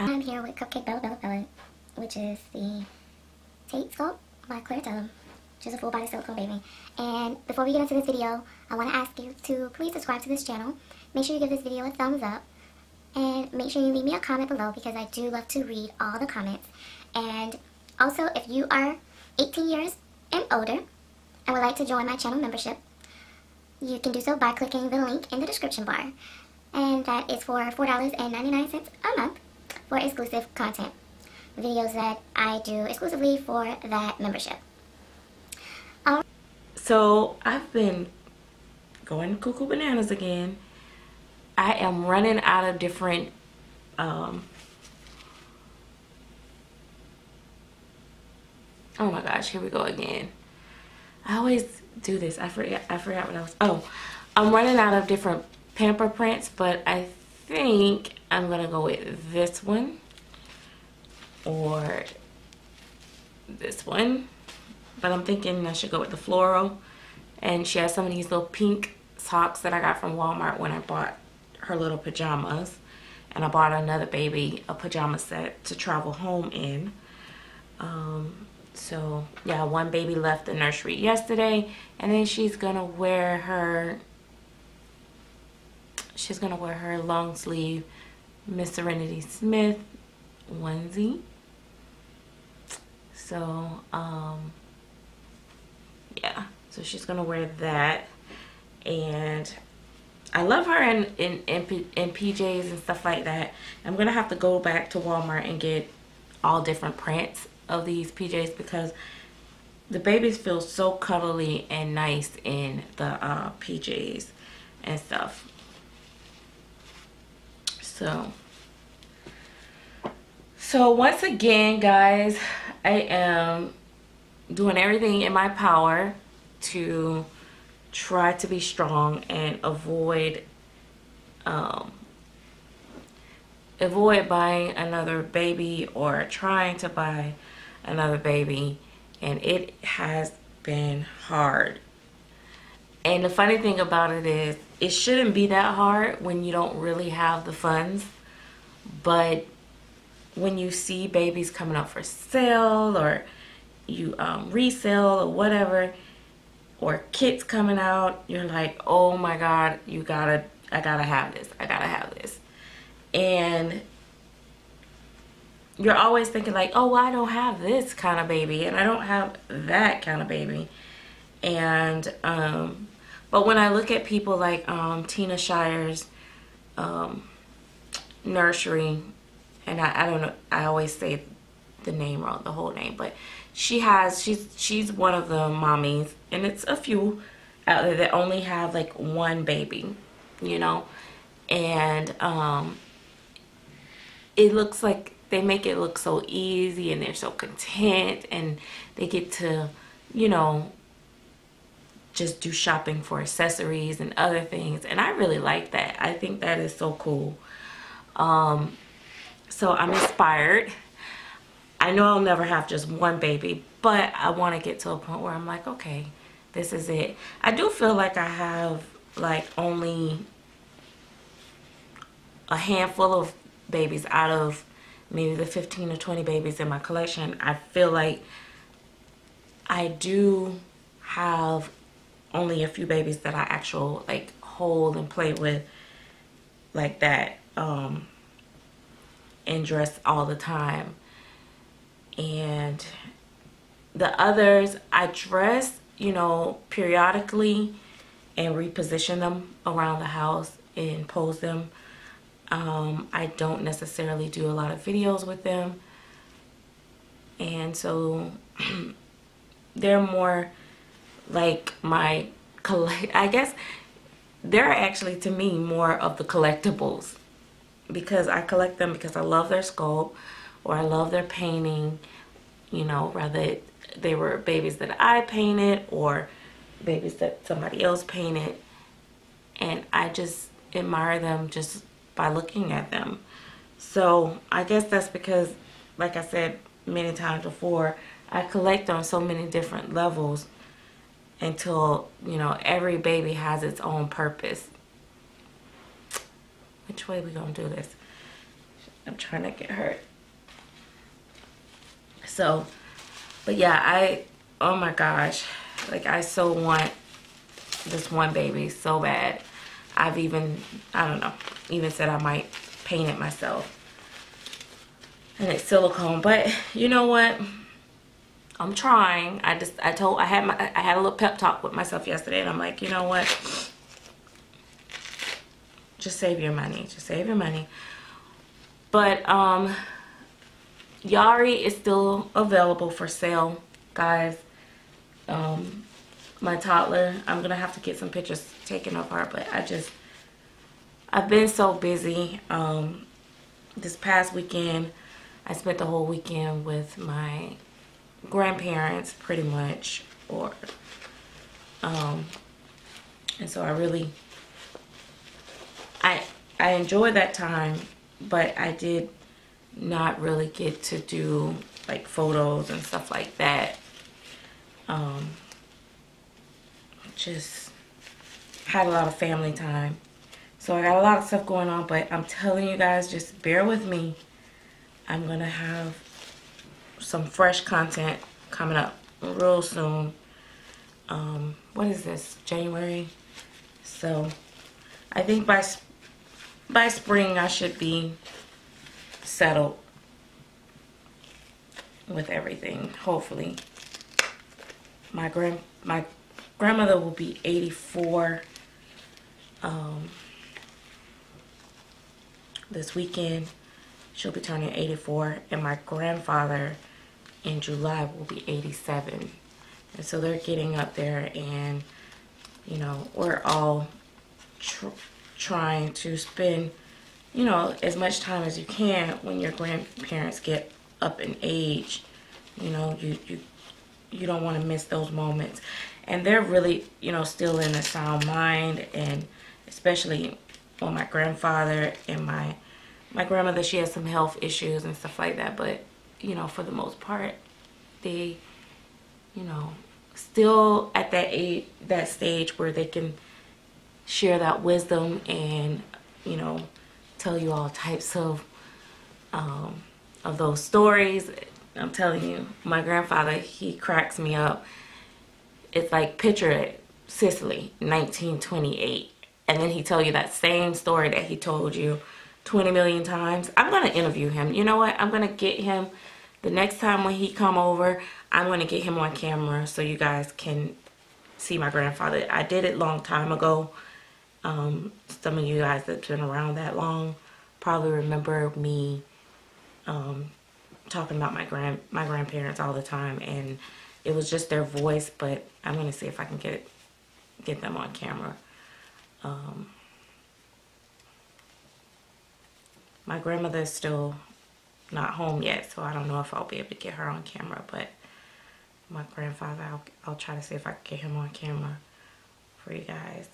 I'm here with Cupcake Bella, which is the Tate Sculpt by Claire, which is a full body silicone baby. And before we get into this video, I want to ask you to please subscribe to this channel. Make sure you give this video a thumbs up. And make sure you leave me a comment below because I do love to read all the comments. And also, if you are 18 years and older and would like to join my channel membership, you can do so by clicking the link in the description bar. And that is for $4.99 a month for exclusive content. Videos that I do exclusively for that membership. So I've been going to Cuckoo Bananas again. I am running out of different oh my gosh, here we go again. I always do this. I forgot what I was. Oh, I'm running out of different pamper prints, but I think I'm gonna go with this one or this one, but I'm thinking I should go with the floral. And she has some of these little pink socks that I got from Walmart when I bought her little pajamas, and I bought another baby a pajama set to travel home in. So yeah, one baby left the nursery yesterday, and then she's gonna wear her long sleeve MsSerenity Smith onesie. So yeah, so she's gonna wear that. And I love her in PJs and stuff like that. I'm gonna have to go back to Walmart and get all different prints of these PJs because the babies feel so cuddly and nice in the PJs and stuff. So once again, guys, I am doing everything in my power to try to be strong and avoid buying another baby or trying to buy another baby, and it has been hard. And the funny thing about it is it shouldn't be that hard when you don't really have the funds, but when you see babies coming up for sale or you resell or whatever, or kits coming out, you're like, oh my god, I gotta have this. And you're always thinking like, oh, well, I don't have this kind of baby and I don't have that kind of baby. And but when I look at people like Tina Shire's nursery, and I don't know, I always say the name wrong, the whole name, but she's one of the mommies, and it's a few out there that only have like one baby, you know. And it looks like they make it look so easy, and they're so content, and they get to, you know, just do shopping for accessories and other things. And I really like that. I think that is so cool. So I'm inspired. I know I'll never have just one baby, but I want to get to a point where I'm like, okay, this is it. I do feel like I have like only a handful of babies out of maybe the 15 or 20 babies in my collection. I feel like I do have only a few babies that I actually like hold and play with like that, and dress all the time. And the others I dress, you know, periodically and reposition them around the house and pose them. I don't necessarily do a lot of videos with them, and so they're more like my I guess they're actually, to me, more of the collectibles, because I collect them because I love their sculpt or I love their painting, you know, rather they were babies that I painted or babies that somebody else painted. And I just admire them just by looking at them. So I guess that's because, like I said many times before, I collect on so many different levels until, you know, every baby has its own purpose. Which way we gonna do this? I'm trying to get hurt. So, but yeah, oh my gosh, like I so want this one baby so bad. I've even, I don't know, even said I might paint it myself. And it's silicone, but you know what? I'm trying. I had a little pep talk with myself yesterday, and I'm like, you know what? Just save your money. Just save your money. But Yari is still available for sale, guys. My toddler, I'm gonna have to get some pictures taken of her, but I've been so busy. This past weekend, I spent the whole weekend with my grandparents, pretty much, and so I enjoyed that time, but I did not really get to do like photos and stuff like that. Just had a lot of family time, so I got a lot of stuff going on, but I'm telling you guys, just bear with me. I'm gonna have some fresh content coming up real soon. What is this, January? So I think by spring I should be settled with everything, hopefully. My grandmother will be 84 this weekend. She'll be turning 84, and my grandfather in July will be 87. And so they're getting up there, and you know, we're all trying to spend, you know, as much time as you can when your grandparents get up in age. You know, you don't want to miss those moments. And they're really, you know, still in a sound mind, and especially on my grandfather and my grandmother, she has some health issues and stuff like that, but you know, for the most part, they, you know, still at that age, that stage where they can share that wisdom and, you know, tell you all types of those stories. I'm telling you, my grandfather, he cracks me up. It's like, picture it, Sicily, 1928, and then he tell you that same story that he told you 20 million times. I'm gonna interview him. You know what? I'm gonna get him the next time when he come over. I'm gonna get him on camera so you guys can see my grandfather. I did it long time ago. Some of you guys that's been around that long probably remember me talking about my grandparents all the time, and it was just their voice. But I'm gonna see if I can get them on camera. My grandmother is still not home yet, so I don't know if I'll be able to get her on camera, but my grandfather, I'll try to see if I can get him on camera for you guys.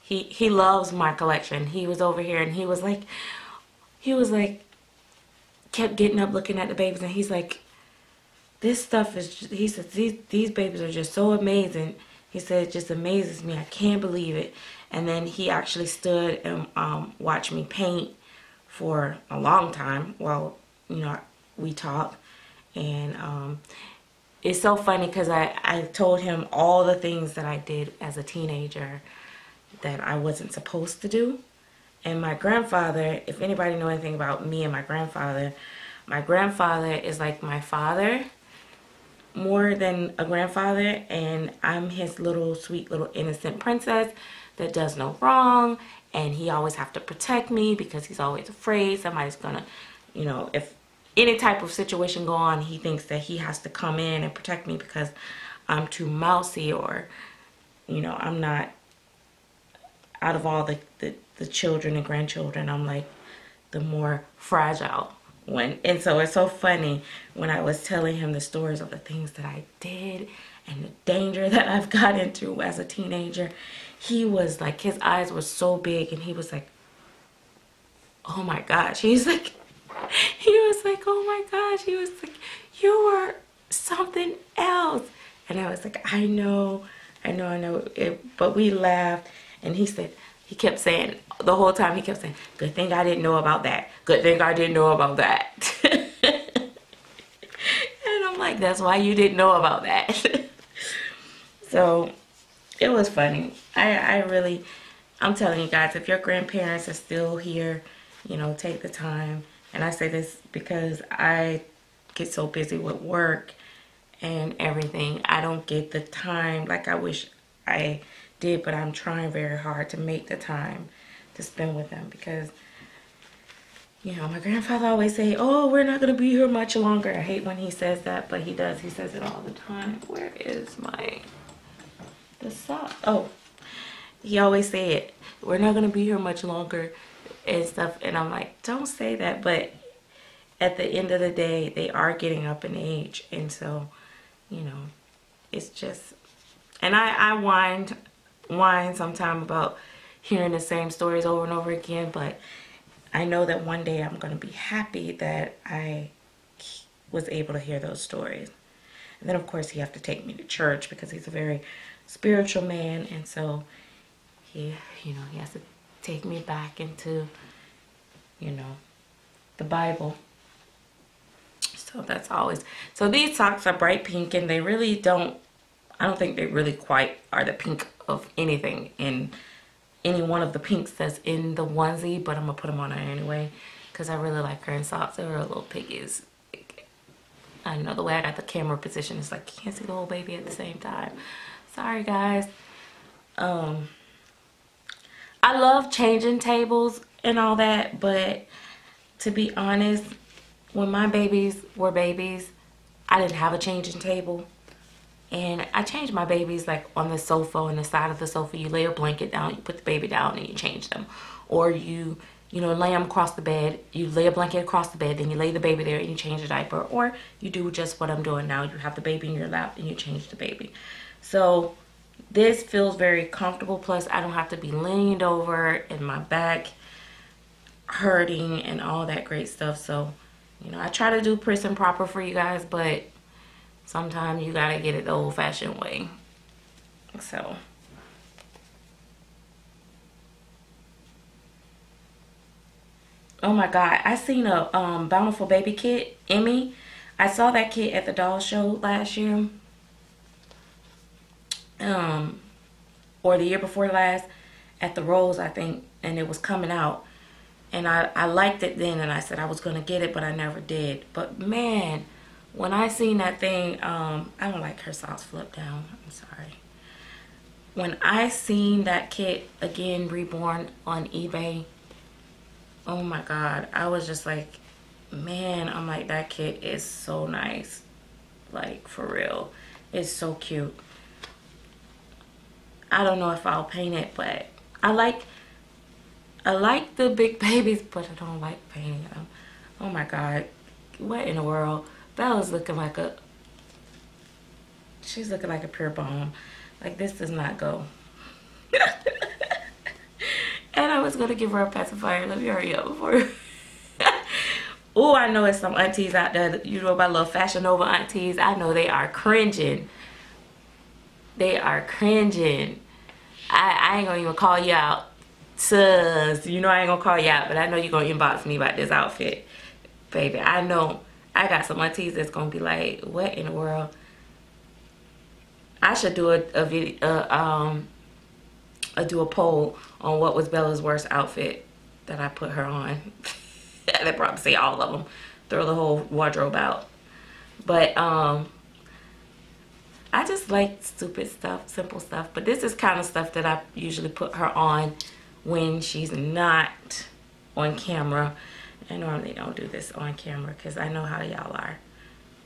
He loves my collection. He was over here and he was like kept getting up looking at the babies, and he's like, this stuff is, he said, these babies are just so amazing. He said, it just amazes me. I can't believe it. And then he actually stood and watched me paint for a long time while, you know, we talked. And it's so funny because I told him all the things that I did as a teenager that I wasn't supposed to do. And my grandfather, if anybody know anything about me and my grandfather is like my father more than a grandfather, and I'm his little sweet little innocent princess that does no wrong, and he always have to protect me because he's always afraid somebody's gonna, you know, if any type of situation go on, he thinks that he has to come in and protect me because I'm too mousy, or, you know, I'm not, out of all the children and grandchildren, I'm like the more fragile one. And so it's so funny when I was telling him the stories of the things that I did and the danger that I've got into as a teenager. He was like, his eyes were so big, and he was like, oh my gosh. He was like, oh my gosh. He was like, you were something else. And I was like, I know it, but we laughed. And he said, he kept saying the whole time, he kept saying, good thing I didn't know about that. Good thing I didn't know about that. And I'm like, that's why you didn't know about that. So it was funny. I'm telling you guys, if your grandparents are still here, you know, take the time. And I say this because I get so busy with work and everything. I don't get the time like I wish I did, but I'm trying very hard to make the time to spend with them because, you know, my grandfather always say, oh, we're not going to be here much longer. I hate when he says that, but he does. He says it all the time. Where is the sock? Oh, he always say it. We're not going to be here much longer and stuff. And I'm like, don't say that. But at the end of the day, they are getting up in age. And so, you know, it's just, and I whine sometime about hearing the same stories over and over again, but I know that one day I'm going to be happy that I was able to hear those stories. And then of course he have to take me to church because he's a very spiritual man, and so he, you know, he has to take me back into, you know, the Bible. So that's always, so these socks are bright pink, and they really don't, I don't think they really quite are the pink of anything in any one of the pinks that's in the onesie, but I'm gonna put them on her anyway because I really like her in socks. They're little piggies. I know the way I got the camera position is like you can't see the whole baby at the same time. Sorry guys. I love changing tables and all that, but to be honest, when my babies were babies, I didn't have a changing table. And I changed my babies like on the sofa, on the side of the sofa. You lay a blanket down, you put the baby down, and you change them. Or you know, lay them across the bed. You lay a blanket across the bed, then you lay the baby there and you change the diaper. Or you do just what I'm doing now. You have the baby in your lap and you change the baby. So this feels very comfortable. Plus, I don't have to be leaned over and my back hurting and all that great stuff. So, you know, I try to do prim and proper for you guys, but sometimes you gotta get it the old-fashioned way. So oh my god, I seen a Bountiful Baby kit, Emmy. I saw that kit at the doll show last year, or the year before last at the Rose, I think, and it was coming out, and I liked it then, and I said I was gonna get it, but I never did. But man, when I seen that thing, I don't like her socks flip down. I'm sorry. When I seen that kit, again, Reborn, on eBay, oh my God, I was just like, man, I'm like, that kit is so nice. Like, for real. It's so cute. I don't know if I'll paint it, but I like the big babies, but I don't like painting them. Oh my God, what in the world? Bella's looking like she's looking like a pure bomb. Like, this does not go. And I was gonna give her a pacifier. Let me hurry up before. Oh, I know it's some aunties out there, you know, my little Fashion Nova aunties. I know they are cringing. They are cringing. I ain't gonna even call you out, sus. You know I ain't gonna call you out, but I know you're gonna inbox me about this outfit, baby. I know. I got some aunties that's gonna be like, what in the world? I should do a video, do a poll on what was Bella's worst outfit that I put her on. They probably say all of them. Throw the whole wardrobe out. But I just like stupid stuff, simple stuff. But this is kind of stuff that I usually put her on when she's not on camera. I normally don't do this on camera because I know how y'all are.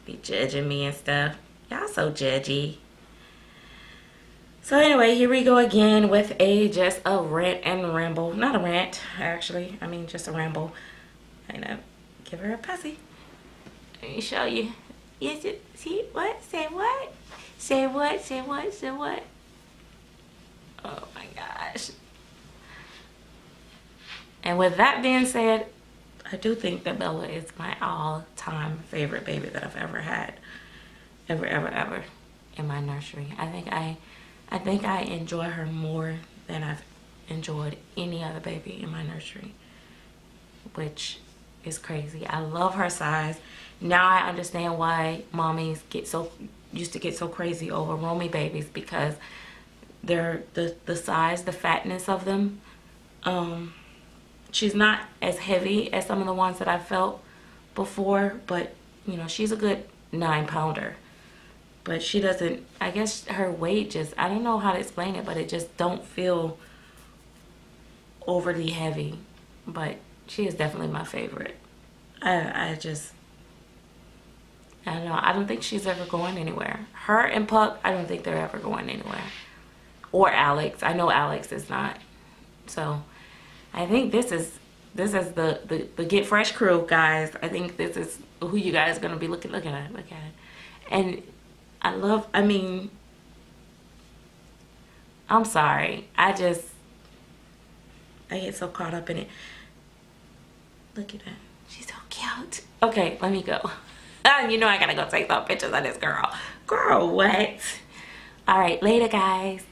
Be judging me and stuff. Y'all so judgy. So anyway, here we go again with just a rant and ramble. Not a rant, actually. I mean, just a ramble. I know. Give her a pussy. Let me show you. Yes, see what? Say what? Say what? Say what? Say what? Oh my gosh. And with that being said, I do think that Bella is my all-time favorite baby that I've ever had. Ever in my nursery. I think I enjoy her more than I've enjoyed any other baby in my nursery, which is crazy. I love her size. Now I understand why mommies used to get so crazy over roamie babies, because they're the size, the fatness of them. She's not as heavy as some of the ones that I felt before, but you know, she's a good 9-pounder. But she doesn't, I guess her weight just, I don't know how to explain it, but it just don't feel overly heavy. But she is definitely my favorite. I don't know. I don't think she's ever going anywhere. Her and Puck, I don't think they're ever going anywhere. Or Alex. I know Alex is not. So I think this is the Get Fresh crew, guys. I think this is who you guys are gonna be looking at. And I mean, I'm sorry. I get so caught up in it. Look at that. She's so cute. Okay, let me go. You know I gotta go take some pictures of this girl. Girl, what? All right, later, guys.